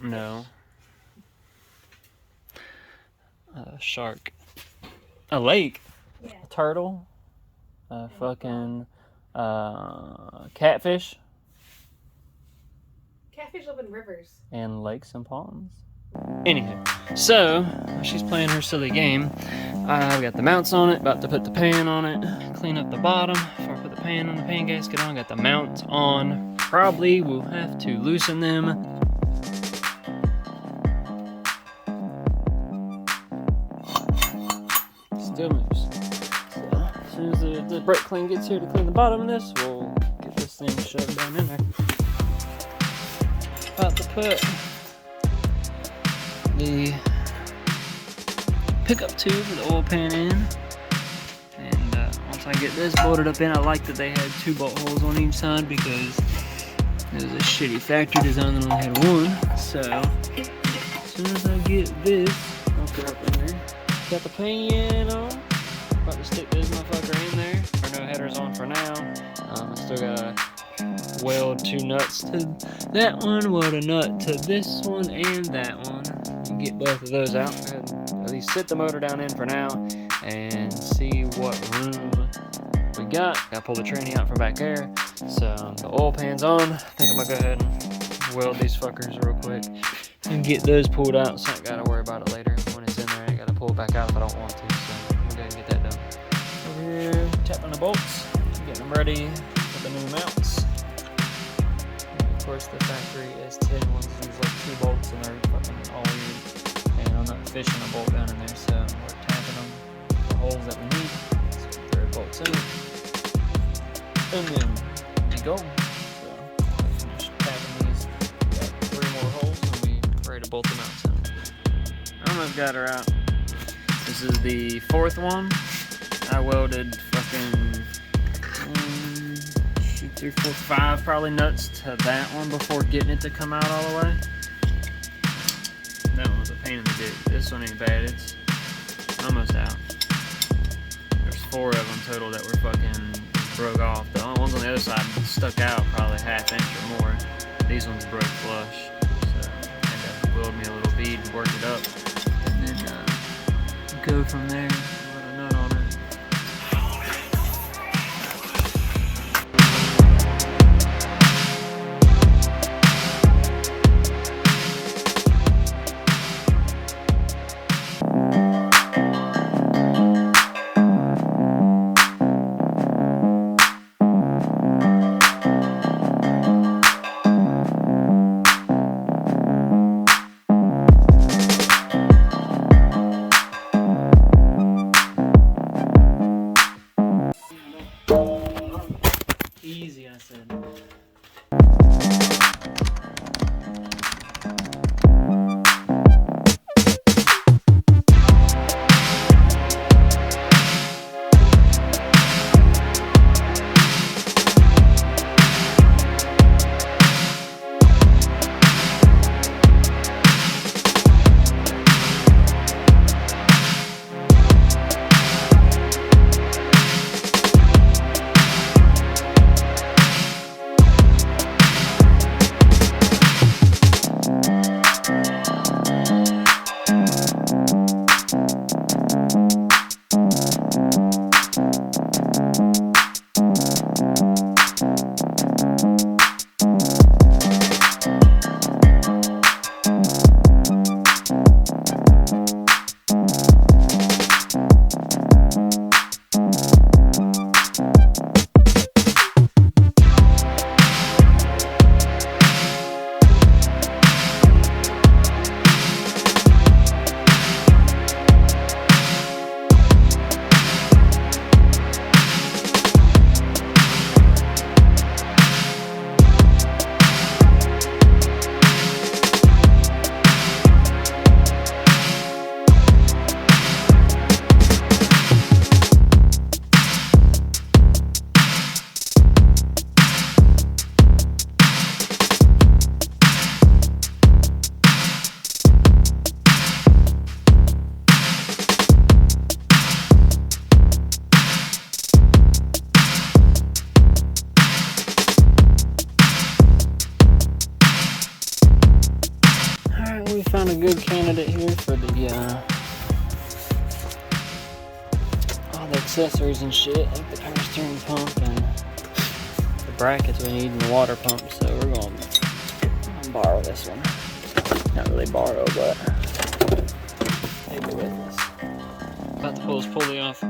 No. A shark. A lake? Yeah. A turtle? A fucking catfish? Catfish live in rivers. And lakes and ponds. Anywho, so she's playing her silly game. I've got the mounts on it, about to put the pan on it, clean up the bottom before I put the pan on the pan gasket on. Got the mounts on. Probably will have to loosen them. Still moves. So as soon as the brake clean gets here to clean the bottom of this, we'll get this thing shoved down in there. About to put the pickup tube for the oil pan in, and once I get this bolted up in, I like that they had 2 bolt holes on each side because it was a shitty factory design that only had 1. So as soon as I get this, I'll put it up in there. Got the pan on. About to stick this motherfucker in there. Or no headers on for now. I still gotta weld 2 nuts to that one, weld a nut to this one and that one, and get both of those out, and at least sit the motor down in for now and see what room we got. Gotta pull the tranny out from back there. So the oil pan's on. I think I'm gonna go ahead and weld these fuckers real quick and get those pulled out, so I ain't gotta worry about it later. When it's in there, I ain't gotta pull it back out if I don't want to, so I'm gonna go ahead and get that done. Over here, tapping the bolts, getting them ready for the new mounts. Of course, the factory S10 ones use like 2 bolts and they're fucking all weird. And I'm not fishing a bolt down in there, so we're tapping them the holes that we need. So 3 bolts in it. And then we go. So I'll finish tapping these. Got 3 more holes and we'll be ready to bolt them out soon. Almost got her out. This is the 4th one. I welded fucking 1, 2, 3, 4, 5 probably nuts to that one before getting it to come out all the way. That one was a pain in the dick. This one ain't bad. It's almost out. There's 4 of them total that were fucking broke off. The only ones on the other side stuck out probably 1/2 inch or more. These ones broke flush. So I had to weld me a little bead and work it up. And then go from there. Put a nut on it. we found a good candidate here for the all the accessories and shit, like the power steering pump and the brackets we need and the water pump. So we're gonna borrow this one. Not really borrow, but take it with us. About to pull this pulley off.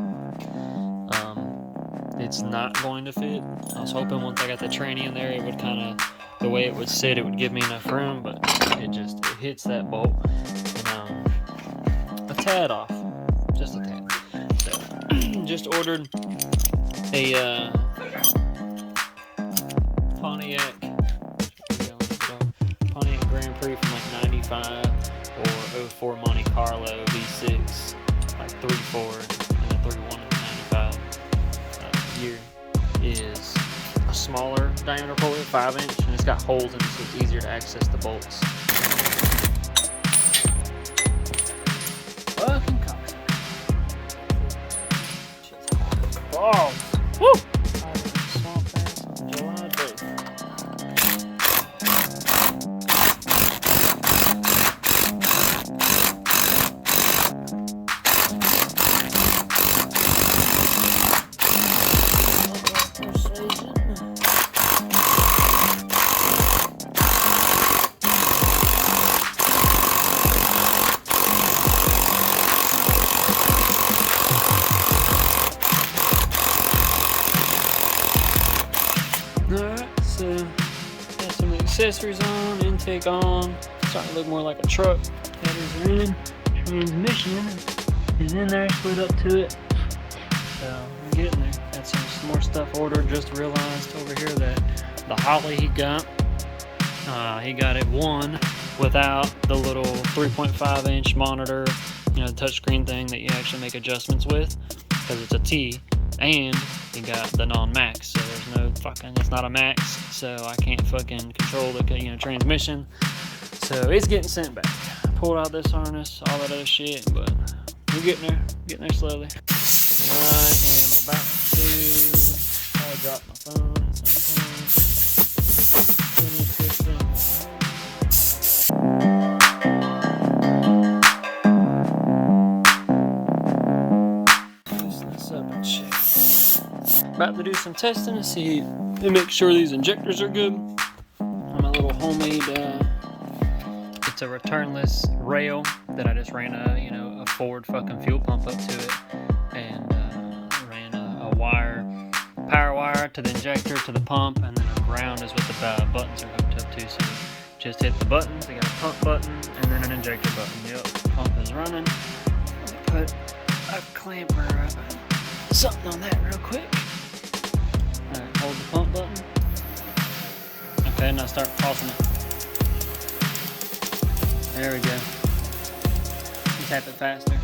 It's not going to fit. I was hoping once I got the tranny in there, it would kind of, the way it would sit, it would give me enough room, but it hits that bolt and a tad off, just a tad. So just ordered a Pontiac Grand Prix from like 95 or 04 Monte Carlo V6, like 3.4 and a 3.1 in the 95 year. Is a smaller diameter pulley, 5-inch, and it's got holes in it so it's easier to access the bolts. Fucking cocksucker. Oh! Woo! Swamp ass on July day. Alright, so got some accessories on, intake on, starting to look more like a truck. Headers are in, transmission is in there, split up to it. So I'm getting there. Got some more stuff ordered. Just realized over here that the Holly he got it one without the little 3.5-inch monitor, you know, the touchscreen thing that you actually make adjustments with, because it's a T. And he got the non-max, so there's no fucking, it's not a max, so I can't fucking control the, you know, transmission. So it's getting sent back. I pulled out this harness, all that other shit, but we're getting there slowly. I am about to drop my phone at some point. About to do some testing to see and make sure these injectors are good on my little homemade it's a returnless rail that I just ran a Ford fucking fuel pump up to it, and ran a power wire to the injector to the pump, and then a ground is what the buttons are hooked up to. So just hit the buttons. They got a pump button and then an injector button. Yep, pump is running. Let me put a clamp or something on that real quick. Alright, hold the pump button. Okay, now start tossing it. There we go. You tap it faster.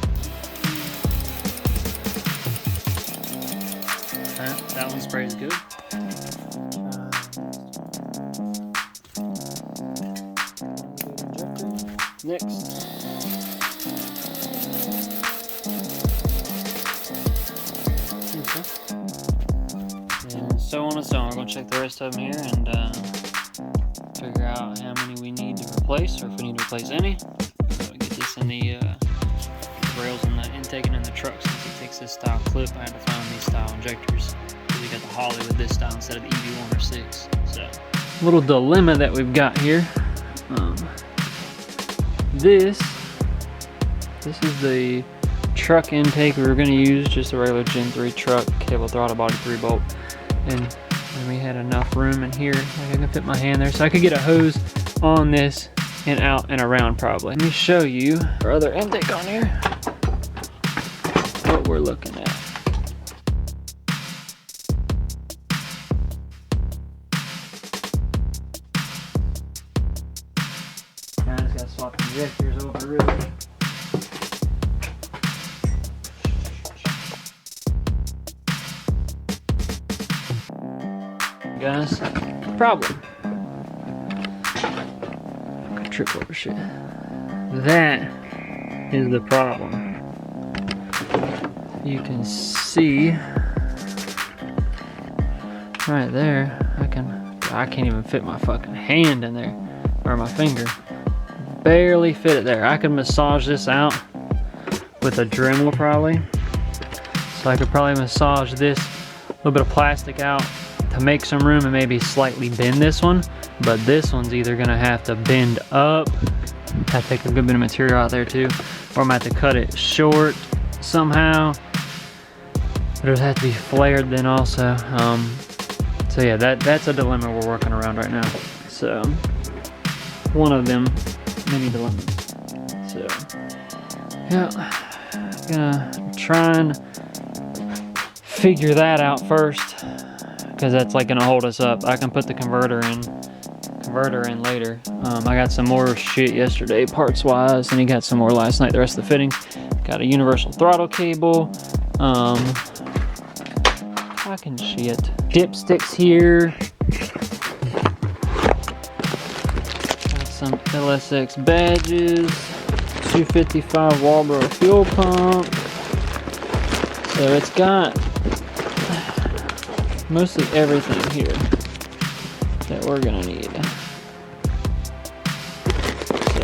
Alright, that one sprays good. Next. Okay. And so on and so on. We're going to check the rest of them here and figure out how many we need to replace, or if we need to replace any. So we get this in the rails and the intake and in the truck. Since it takes this style clip, I had to find these style injectors. We got the Holly with this style instead of the EV1 or 6. So, little dilemma that we've got here. This is the truck intake we were going to use, just a regular Gen 3 truck, cable throttle body 3-bolt, and we had enough room in here, like I can fit my hand there, so I could get a hose on this and out and around probably. Let me show you our other intake on here, what we're looking at. Now I just got to swap the injectors over really. Guys, problem. I trip over shit. That is the problem. You can see right there. I can't even fit my fucking hand in there, or my finger. barely fit it there. I could massage this out with a Dremel probably. So I could probably massage this little bit of plastic out to make some room and maybe slightly bend this one. But this one's either gonna have to bend up, I take a good bit of material out there too, or I'm gonna have to cut it short somehow. But it'll have to be flared then also. So yeah, that's a dilemma we're working around right now. So one of them many dilemmas. So yeah, gonna try and figure that out first, because that's like gonna hold us up. I can put the converter in later. I got some more shit yesterday parts wise, and he got some more last night. The rest of the fittings, got a universal throttle cable, fucking shit, dipsticks here, got some LSX badges, 255 Walbro fuel pump. So it's got mostly everything here that we're gonna need. So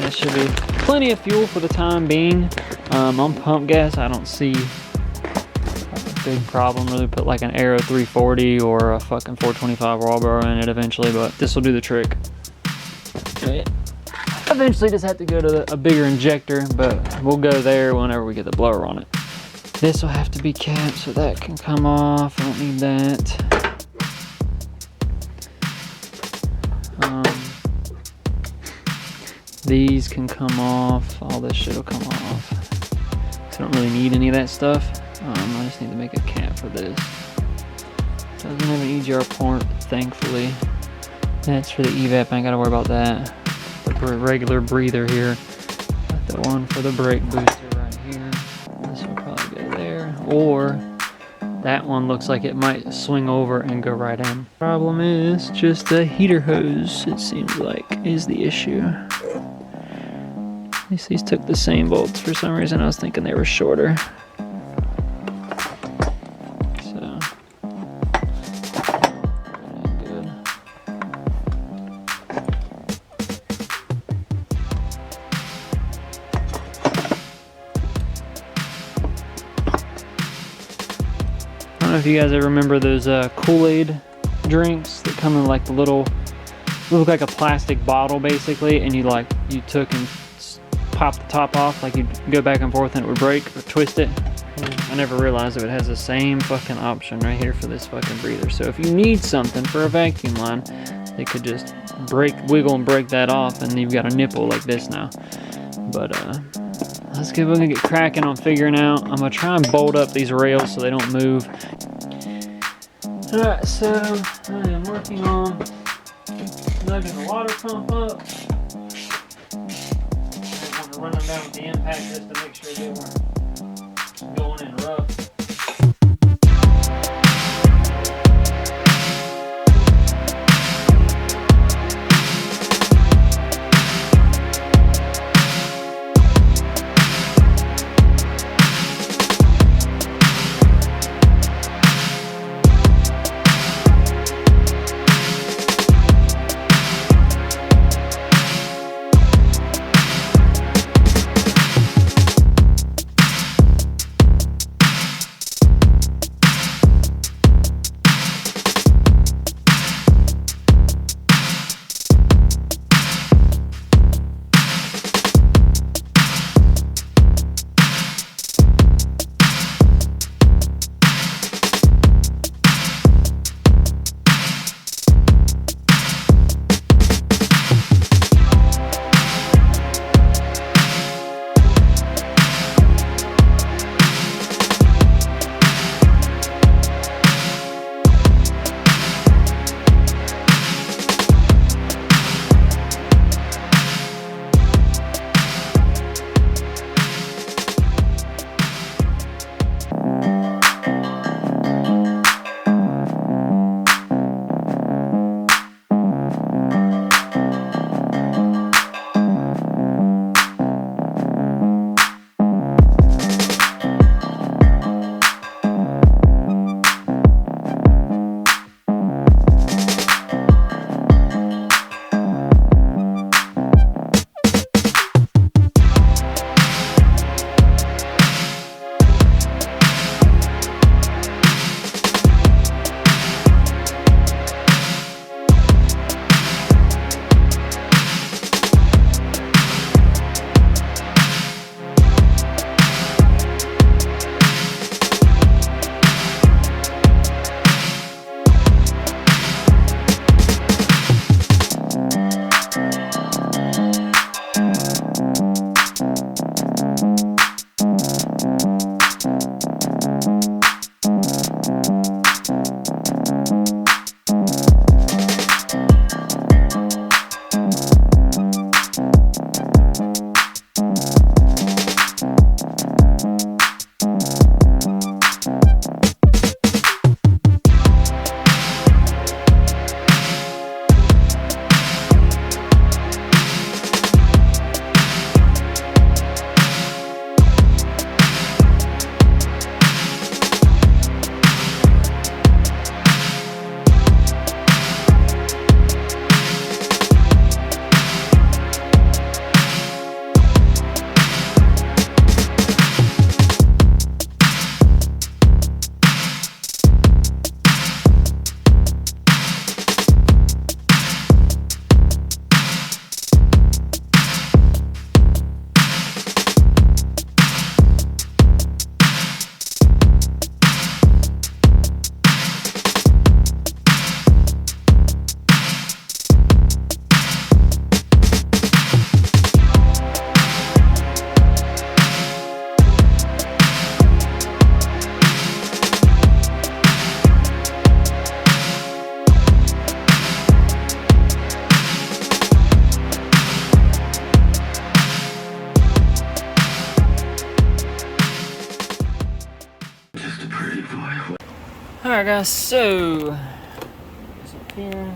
that should be plenty of fuel for the time being. On pump gas, I don't see a big problem. Really put like an Aero 340 or a fucking 425 Walbro in it eventually, but this will do the trick. Eventually just have to go to a bigger injector, but we'll go there whenever we get the blower on it. This will have to be capped, so that can come off. I don't need that. These can come off. All this shit will come off. I don't really need any of that stuff. I just need to make a cap for this. Doesn't have an EGR port, thankfully. That's for the evap. I ain't gotta worry about that. The regular breather here. Got the one for the brake booster right here. This will probably go there. Or that one looks like it might swing over and go right in. Problem is just the heater hose, it seems like, is the issue. At least these took the same bolts. For some reason I was thinking they were shorter. So good. I don't know if you guys ever remember those Kool-Aid drinks that come in like the little, look like a plastic bottle basically, and you took and pop the top off, like you'd go back and forth and it would break or twist it. I never realized it has the same fucking option right here for this fucking breather. So if you need something for a vacuum line, they could just wiggle and break that off, and you've got a nipple like this now. But let's we're gonna get cracking on figuring out. I'm gonna try and bolt up these rails so they don't move. Alright, so I am working on lugging the water pump up. I want to run them down with the impact just to make sure they weren't going in rough. Alright guys, so this up here.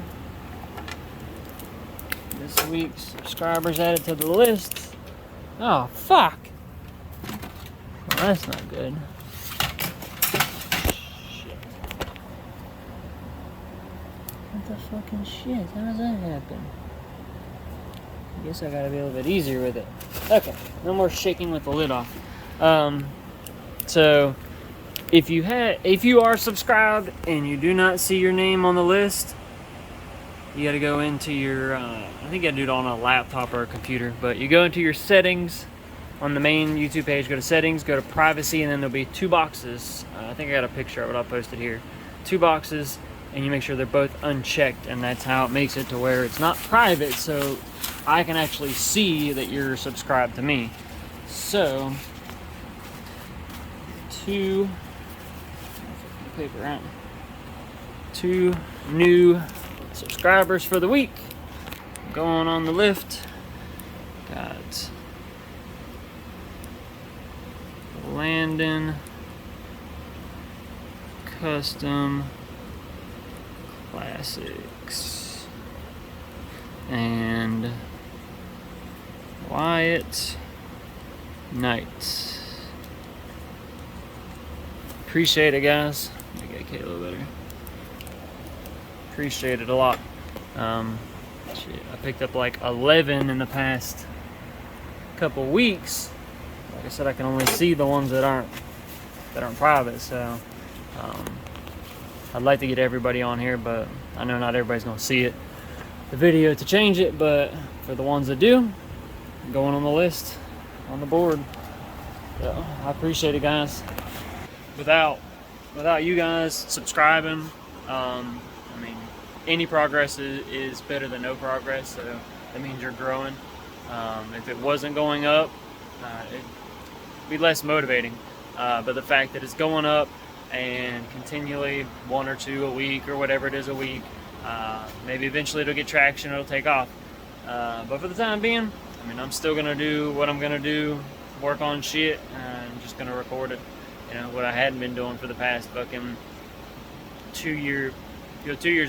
This week's subscribers added to the list. Oh fuck! Well, that's not good. Shit. What the fucking shit? How does that happen? I guess I gotta be a little bit easier with it. Okay, no more shaking with the lid off. So if you are subscribed and you do not see your name on the list, you gotta go into your I think you gotta do it on a laptop or a computer, but you go into your settings on the main YouTube page, go to settings, go to privacy, and then there'll be two boxes. I think I got a picture of it, I'll post it here. Two boxes, and you make sure they're both unchecked, and that's how it makes it to where it's not private, so I can actually see that you're subscribed to me. So, two new subscribers for the week going on the lift. Got Landon Custom Classics and Wyatt Knight. Appreciate it, guys. Make that K a little better. Appreciate it a lot. Shit, I picked up like 11 in the past couple weeks. Like I said, I can only see the ones that aren't private. So I'd like to get everybody on here, but I know not everybody's gonna see it, the video, to change it. But for the ones that do, going on the list, on the board. So I appreciate it, guys. Without you guys subscribing, I mean, any progress is better than no progress, so that means you're growing. If it wasn't going up, it'd be less motivating. But the fact that it's going up and continually 1 or 2 a week or whatever it is a week, maybe eventually it'll get traction, it'll take off. But for the time being, I mean, I'm still gonna do what I'm gonna do, work on shit, and just gonna record it. You know, what I hadn't been doing for the past fucking 2 years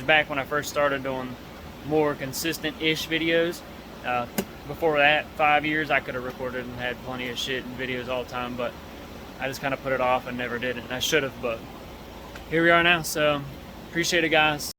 back when I first started doing more consistent-ish videos. Before that, 5 years, I could have recorded and had plenty of shit and videos all the time, but I just kind of put it off and never did it. And I should have, but here we are now. So appreciate it, guys.